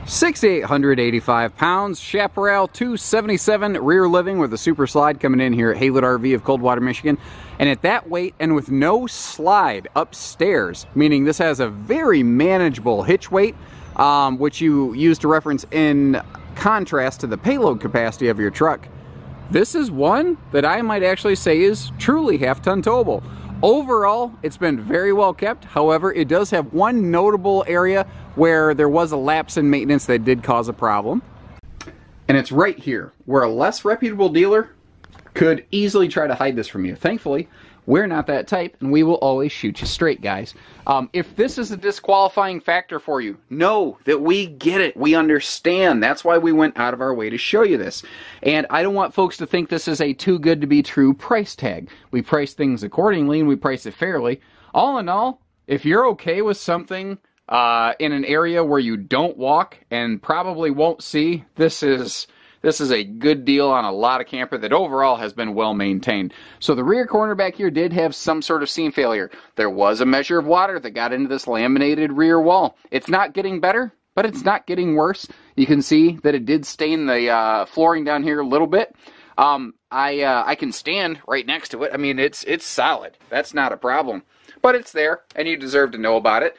6,885 pounds, Chaparral 277 rear living with a super slide coming in here at Haylett RV of Coldwater, Michigan. And at that weight and with no slide upstairs, meaning this has a very manageable hitch weight, which you use to reference in contrast to the payload capacity of your truck. This is one that I might actually say is truly half-ton towable. Overall, it's been very well kept. However, it does have one notable area where there was a lapse in maintenance that did cause a problem. And it's right here, where a less reputable dealer could easily try to hide this from you. Thankfully, we're not that type, and we will always shoot you straight, guys. If this is a disqualifying factor for you, know that we get it. We understand. That's why we went out of our way to show you this. And I don't want folks to think this is a too good to be true price tag. We price things accordingly, and we price it fairly. All in all, if you're okay with something in an area where you don't walk and probably won't see, this is a good deal on a lot of camper that overall has been well maintained. So the rear corner back here did have some sort of seam failure. There was a measure of water that got into this laminated rear wall. It's not getting better, but it's not getting worse. You can see that it did stain the flooring down here a little bit. I can stand right next to it. I mean, it's solid. That's not a problem. But it's there, and you deserve to know about it.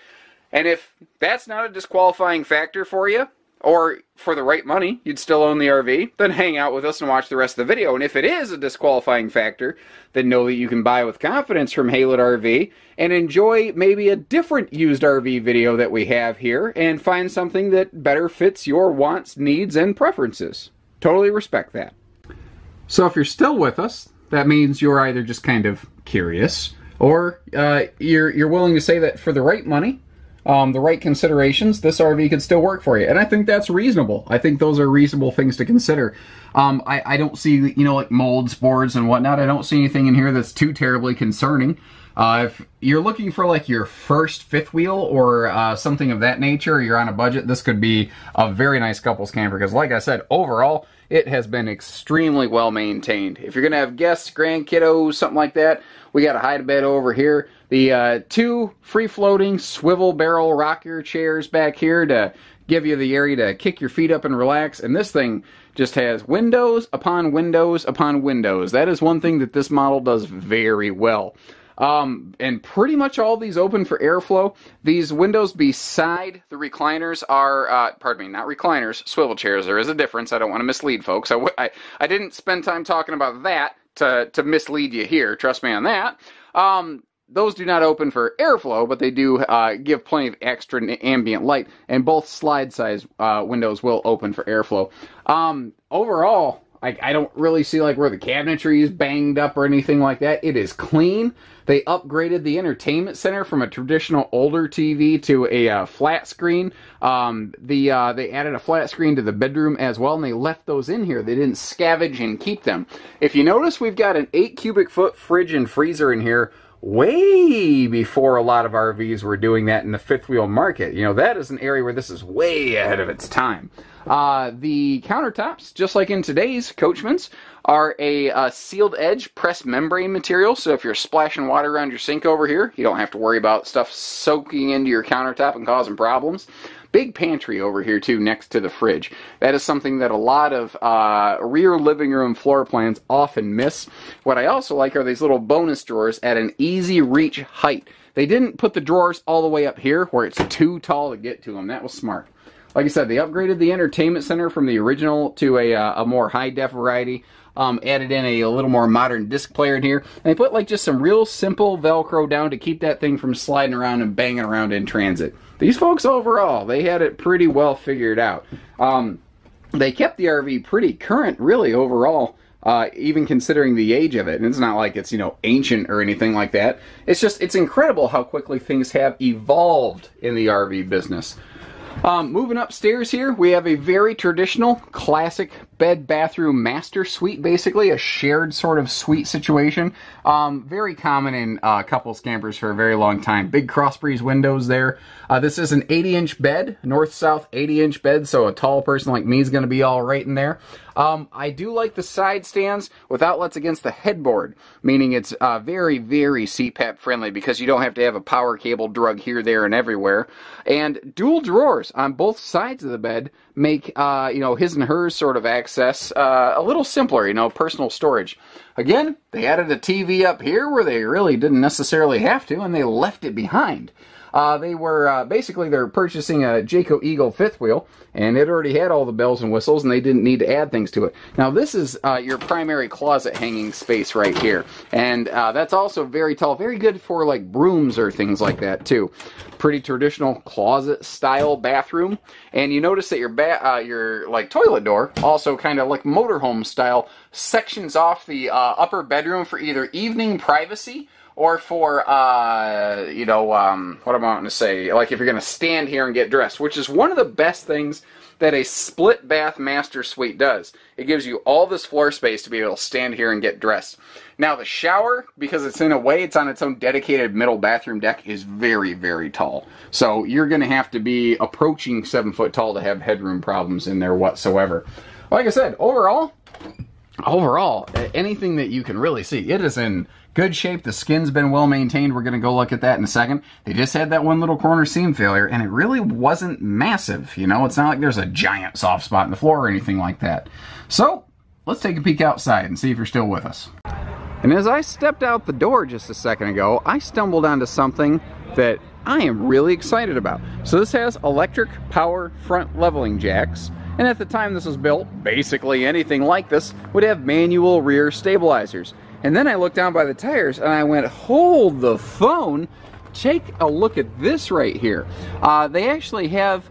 And if that's not a disqualifying factor for you, or for the right money, you'd still own the RV, then hang out with us and watch the rest of the video. And if it is a disqualifying factor, then know that you can buy with confidence from Haylett RV and enjoy maybe a different used RV video that we have here and find something that better fits your wants, needs, and preferences. Totally respect that. So if you're still with us, that means you're either just kind of curious, or you're willing to say that for the right money, the right considerations, this RV could still work for you. And I think that's reasonable. I think those are reasonable things to consider. I don't see, like molds, boards, and whatnot. I don't see anything in here that's too terribly concerning. If you're looking for like your first fifth wheel or something of that nature, or you're on a budget, this could be a very nice couples camper. Because like I said, overall, it has been extremely well maintained. If you're going to have guests, grandkiddos, something like that, we got a hide-a-bed over here. The two free-floating swivel barrel rocker chairs back here to give you the area to kick your feet up and relax. And this thing just has windows upon windows upon windows. That is one thing that this model does very well. And pretty much all these open for airflow. These windows beside the recliners are, pardon me, not recliners, swivel chairs. There is a difference. I don't want to mislead folks. I didn't spend time talking about that to mislead you here. Trust me on that. Those do not open for airflow, but they do give plenty of extra ambient light, and both slide-size windows will open for airflow. Overall, I don't really see like where the cabinetry is banged up or anything like that. It is clean. They upgraded the entertainment center from a traditional older TV to a flat screen. They added a flat screen to the bedroom as well, and they left those in here. They didn't scavenge and keep them. If you notice, we've got an 8 cubic foot fridge and freezer in here, way before a lot of RVs were doing that in the fifth wheel market. That is an area where this is way ahead of its time. The countertops, just like in today's Coachmans, are a sealed edge pressed membrane material. So if you're splashing water around your sink over here, you don't have to worry about stuff soaking into your countertop and causing problems. Big pantry over here too, next to the fridge. That is something that a lot of rear living room floor plans often miss. What I also like are these little bonus drawers at an easy reach height. They didn't put the drawers all the way up here where it's too tall to get to them. That was smart. Like I said, they upgraded the entertainment center from the original to a more high-def variety. Added in a little more modern disc player in here. And they put like just some real simple Velcro down to keep that thing from sliding around and banging around in transit. These folks overall, they had it pretty well figured out. They kept the RV pretty current, really, overall. Even considering the age of it. And it's not like it's, ancient or anything like that. It's incredible how quickly things have evolved in the RV business. Moving upstairs here, we have a very traditional, classic bed bathroom master suite, basically a shared sort of suite situation. Very common in couples campers for a very long time. Big cross breeze windows there. This is an 80-inch bed, north-south 80-inch bed, so a tall person like me is going to be all right in there. I do like the side stands with outlets against the headboard, meaning it's very, very CPAP friendly because you don't have to have a power cable drug here, there, and everywhere. And dual drawers on both sides of the bed make, you know, his and hers sort of access a little simpler, you know, personal storage. Again, they added a TV up here where they really didn't necessarily have to, and they left it behind. They were, basically, they're purchasing a Jayco Eagle fifth wheel, and it already had all the bells and whistles, and they didn't need to add things to it. Now, this is your primary closet hanging space right here, and that's also very tall, very good for, like, brooms or things like that, too. Pretty traditional closet-style bathroom, and you notice that your like, toilet door, also kind of like motorhome-style, sections off the upper bedroom for either evening privacy or for, you know, what am I wanting to say? Like if you're going to stand here and get dressed, which is one of the best things that a split bath master suite does. It gives you all this floor space to be able to stand here and get dressed. Now the shower, because it's in a way, it's on its own dedicated middle bathroom deck, is very, very tall. So you're going to have to be approaching 7 foot tall to have headroom problems in there whatsoever. Like I said, overall, anything that you can really see, it is in good shape. The skin's been well maintained. We're going to go look at that in a second. They just had that one little corner seam failure, and it really wasn't massive. You know, it's not like there's a giant soft spot in the floor or anything like that. So, let's take a peek outside and see if you're still with us. And as I stepped out the door just a second ago, I stumbled onto something that I am really excited about. So this has electric power front leveling jacks. And at the time this was built, basically anything like this would have manual rear stabilizers. And then I looked down by the tires and I went, hold the phone, take a look at this right here. They actually have,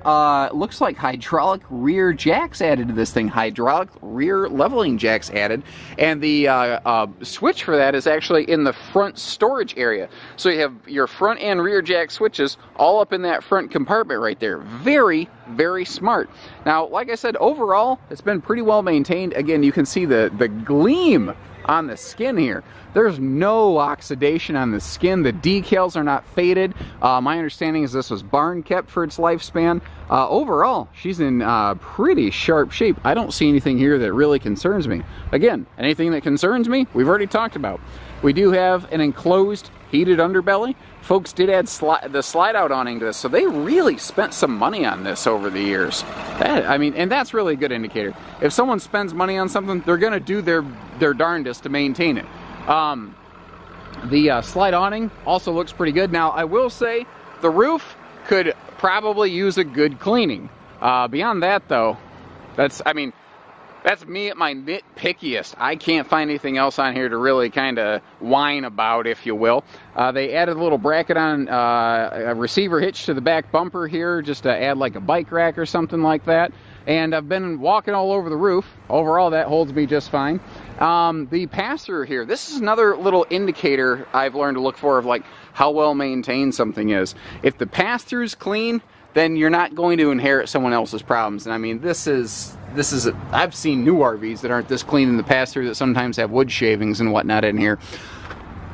looks like hydraulic rear jacks added to this thing, hydraulic rear leveling jacks added. And the switch for that is actually in the front storage area. So you have your front and rear jack switches all up in that front compartment right there. Very, very smart. Now, like I said, overall, it's been pretty well maintained. Again, you can see the gleam on the skin here. There's no oxidation on the skin. The decals are not faded. My understanding is this was barn kept for its lifespan. Overall, she's in pretty sharp shape. I don't see anything here that really concerns me. Again, anything that concerns me, we've already talked about. We do have an enclosed heated underbelly. Folks did add the slide-out awning to this, so they really spent some money on this over the years. I mean, and that's really a good indicator. If someone spends money on something, they're going to do their darndest to maintain it. The slide awning also looks pretty good. Now, I will say the roof could probably use a good cleaning. Beyond that, though, that's me at my nitpickiest. I can't find anything else on here to really kind of whine about, if you will. They added a little bracket on a receiver hitch to the back bumper here, just to add like a bike rack or something like that. And I've been walking all over the roof. Overall, that holds me just fine. The pass-through here, this is another little indicator I've learned to look for of like how well maintained something is. If the pass-through's clean, then you're not going to inherit someone else's problems. And I mean, I've seen new RVs that aren't this clean in the pass-through that sometimes have wood shavings and whatnot in here.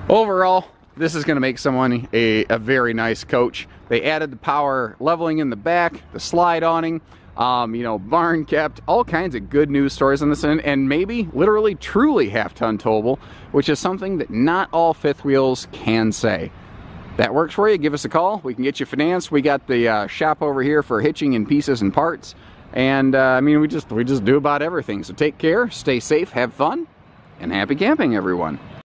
Overall, this is going to make someone a very nice coach. They added the power leveling in the back, the slide awning, you know, barn kept, all kinds of good news stories on this end, and maybe literally truly half-ton towable, which is something that not all fifth wheels can say. That works for you, give us a call. We can get you financed. We got the shop over here for hitching and pieces and parts. And I mean, we just do about everything. So take care, stay safe, have fun, and happy camping, everyone.